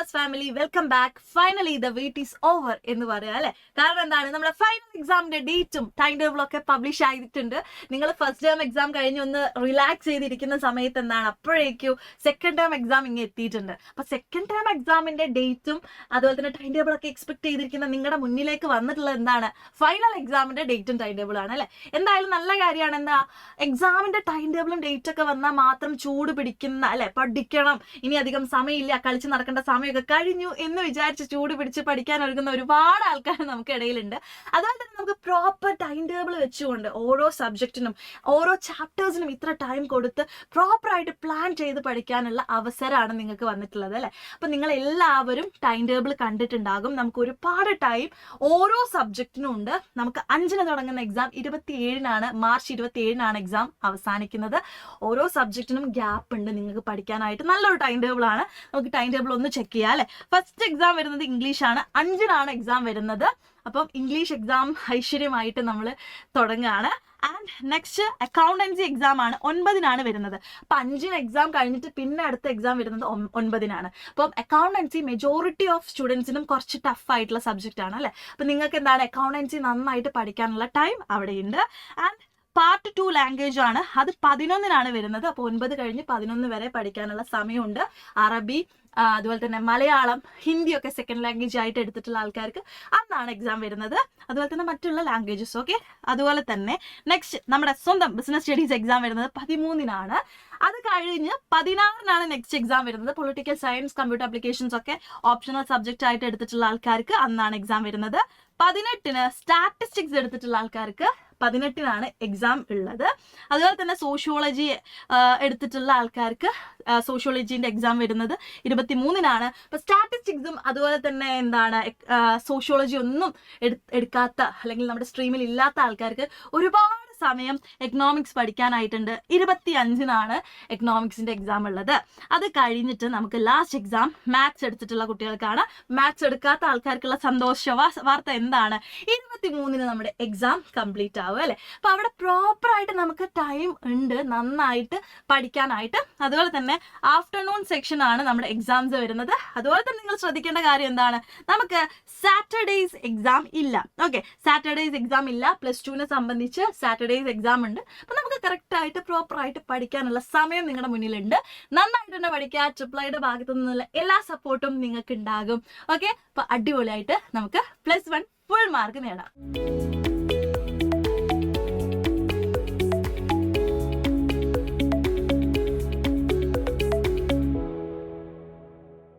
Learners family, welcome back. Finally the wait is over എന്ന് പറയാം അല്ലെ. കാരണം എന്താണ്, നമ്മുടെ ഫൈനൽ എക്സാമിന്റെ ഡേറ്റും ടൈം ടേബിളും ഒക്കെ പബ്ലിഷ് ആയിട്ടുണ്ട്. നിങ്ങൾ ഫസ്റ്റ് ടേം എക്സാം കഴിഞ്ഞ് ഒന്ന് റിലാക്സ് ചെയ്തിരിക്കുന്ന സമയത്ത് എന്താണ്, അപ്പോഴേക്കും സെക്കൻഡ് ടേം എക്സാം ഇങ്ങനെ എത്തിയിട്ടുണ്ട്. അപ്പൊ സെക്കൻഡ് ടേം എക്സാമിന്റെ ഡേറ്റും അതുപോലെ തന്നെ ടൈം ടേബിൾ ഒക്കെ എക്സ്പെക്ട് ചെയ്തിരിക്കുന്ന നിങ്ങളുടെ മുന്നിലേക്ക് വന്നിട്ടുള്ളത് എന്താണ്, ഫൈനൽ എക്സാമിന്റെ ഡേറ്റും ടൈം ടേബിളും ആണ് അല്ലെ. എന്തായാലും നല്ല കാര്യമാണ്. എന്താ, എക്സാമിന്റെ ടൈം ടേബിളും ഡേറ്റ് ഒക്കെ വന്നാൽ മാത്രം ചൂട് പിടിക്കുന്ന അല്ലെ, പഠിക്കണം, ഇനി അധികം സമയമില്ല, കളിച്ച് നടക്കേണ്ട സമയമൊക്കെ കഴിഞ്ഞു എന്ന് വിചാരിച്ച് ചൂട് പിടിച്ച് പഠിക്കാൻ ഒരുങ്ങുന്ന ഒരുപാട് ആൾക്കാർ നമുക്ക് ഇടയിലുണ്ട്. അതുപോലെ തന്നെ നമുക്ക് പ്രോപ്പർ ടൈം ടേബിൾ വെച്ചുകൊണ്ട് ഓരോ സബ്ജക്റ്റിനും ഓരോ ചാപ്റ്റേഴ്സിനും ഇത്ര ടൈം കൊടുത്ത് പ്രോപ്പറായിട്ട് പ്ലാൻ ചെയ്ത് പഠിക്കാനുള്ള അവസരമാണ് നിങ്ങൾക്ക് വന്നിട്ടുള്ളത് അല്ലെ. അപ്പൊ നിങ്ങൾ എല്ലാവരും ടൈം ടേബിൾ കണ്ടിട്ടുണ്ടാകും. നമുക്ക് ഒരുപാട് ടൈം ഓരോ സബ്ജക്റ്റിനും ഉണ്ട്. നമുക്ക് 5-ന് തുടങ്ങുന്ന എക്സാം 27-നാണ്, മാർച്ച് 27-നാണ് എക്സാം അവസാനിക്കുന്നത്. ഓരോ സബ്ജക്റ്റിനും ഗ്യാപ്പ് ഉണ്ട് നിങ്ങൾക്ക് പഠിക്കാനായിട്ട്. നല്ലൊരു ടൈം ടേബിൾ ആണ്. നമുക്ക് ടൈം ടേബിൾ ഒന്ന് ചെക്ക് ചെയ്യാം അല്ലെ. ഫസ്റ്റ് എക്സാം വരുന്നത് ഇംഗ്ലീഷ് ആണ്. 5-നാണ് എക്സാം വരുന്നത്. അപ്പം ഇംഗ്ലീഷ് എക്സാം ഐശ്വര്യമായിട്ട് നമ്മൾ തുടങ്ങുകയാണ്. ആൻഡ് നെക്സ്റ്റ് അക്കൗണ്ടൻസി എക്സാം ആണ് 9-നാണ് വരുന്നത്. അപ്പൊ 5-ന് എക്സാം കഴിഞ്ഞിട്ട് പിന്നെ അടുത്ത എക്സാം വരുന്നത് 9-നാണ്. അപ്പം അക്കൗണ്ടൻസി മെജോറിറ്റി ഓഫ് സ്റ്റുഡൻസിനും കുറച്ച് ടഫ് ആയിട്ടുള്ള സബ്ജക്റ്റ് ആണ് അല്ലെ. അപ്പൊ നിങ്ങൾക്ക് എന്താണ്, അക്കൗണ്ടൻസി നന്നായിട്ട് പഠിക്കാനുള്ള ടൈം അവിടെയുണ്ട്. ആൻഡ് പാർട്ട് 2 ലാംഗ്വേജ് ആണ്. അത് 11-നാണ് വരുന്നത്. അപ്പോൾ 9 കഴിഞ്ഞ് 11 വരെ പഠിക്കാനുള്ള സമയമുണ്ട്. അറബി, അതുപോലെ തന്നെ മലയാളം, ഹിന്ദിയൊക്കെ സെക്കൻഡ് ലാംഗ്വേജ് ആയിട്ട് എടുത്തിട്ടുള്ള ആൾക്കാർക്ക് അന്നാണ് എക്സാം വരുന്നത്. അതുപോലെ തന്നെ മറ്റുള്ള ലാംഗ്വേജസ് ഓക്കെ. അതുപോലെ തന്നെ നെക്സ്റ്റ് നമ്മുടെ സ്വന്തം ബിസിനസ് സ്റ്റഡീസ് എക്സാം വരുന്നത് 13-നാണ്. അത് കഴിഞ്ഞ് 16-നാണ് നെക്സ്റ്റ് എക്സാം വരുന്നത്. പൊളിറ്റിക്കൽ സയൻസ്, കമ്പ്യൂട്ടർ ആപ്ലിക്കേഷൻസ് ഒക്കെ ഓപ്ഷണൽ സബ്ജക്റ്റ് ആയിട്ട് എടുത്തിട്ടുള്ള ആൾക്കാർക്ക് അന്നാണ് എക്സാം വരുന്നത്. 18-ന് സ്റ്റാറ്റിസ്റ്റിക്സ് എടുത്തിട്ടുള്ള ആൾക്കാർക്ക് 18-നാണ് എക്സാം ഉള്ളത്. അതുപോലെ തന്നെ സോഷ്യോളജി എടുത്തിട്ടുള്ള ആൾക്കാർക്ക് സോഷ്യോളജിന്റെ എക്സാം വരുന്നത് 23-നാണ്. അപ്പൊ സ്റ്റാറ്റിസ്റ്റിക്സും അതുപോലെ തന്നെ എന്താണ് സോഷ്യോളജി ഒന്നും എടുക്കാത്ത അല്ലെങ്കിൽ നമ്മുടെ സ്ട്രീമിൽ ഇല്ലാത്ത ആൾക്കാർക്ക് ഒരുപാട് സമയം എക്കണോമിക്സ് പഠിക്കാനായിട്ടുണ്ട്. 25-നാണ് എക്കണോമിക്സിന്റെ എക്സാം ഉള്ളത്. അത് കഴിഞ്ഞിട്ട് നമുക്ക് ലാസ്റ്റ് എക്സാം മാത്സ് എടുത്തിട്ടുള്ള കുട്ടികൾക്കാണ്. മാത്സ് എടുക്കാത്ത ആൾക്കാർക്കുള്ള സന്തോഷ വാർത്ത എന്താണ്, 23-ന് നമ്മുടെ എക്സാം കംപ്ലീറ്റ് ആവും അല്ലെ. അപ്പൊ അവിടെ പ്രോപ്പറായിട്ട് നമുക്ക് ടൈം ഉണ്ട് നന്നായിട്ട് പഠിക്കാനായിട്ട്. അതുപോലെ തന്നെ ആഫ്റ്റർനൂൺ സെക്ഷൻ ആണ് നമ്മുടെ എക്സാംസ് വരുന്നത്. അതുപോലെ തന്നെ നിങ്ങൾ ശ്രദ്ധിക്കേണ്ട കാര്യം എന്താണ്, നമുക്ക് സാറ്റർഡേയ്സ് എക്സാം ഇല്ല. ഓക്കെ, സാറ്റർഡേയ്സ് എക്സാം ഇല്ല. +2-നെ സംബന്ധിച്ച് സാറ്റർഡേയ്സ് എക്സാം ഉണ്ട്. അപ്പൊ നമുക്ക് കറക്റ്റ് ആയിട്ട് പ്രോപ്പർ ആയിട്ട് പഠിക്കാനുള്ള സമയം നിങ്ങളുടെ മുന്നിലുണ്ട്. നന്നായിട്ട് തന്നെ പഠിക്കുക. ട്രിപ്പിൾ ഭാഗത്തു നിന്നുള്ള എല്ലാ സപ്പോർട്ടും നിങ്ങൾക്ക് ഉണ്ടാകും. ഓക്കെ, അപ്പൊ അടിപൊളിയായിട്ട് നമുക്ക് +1 ഫുൾ മാർക്ക് നേടാം.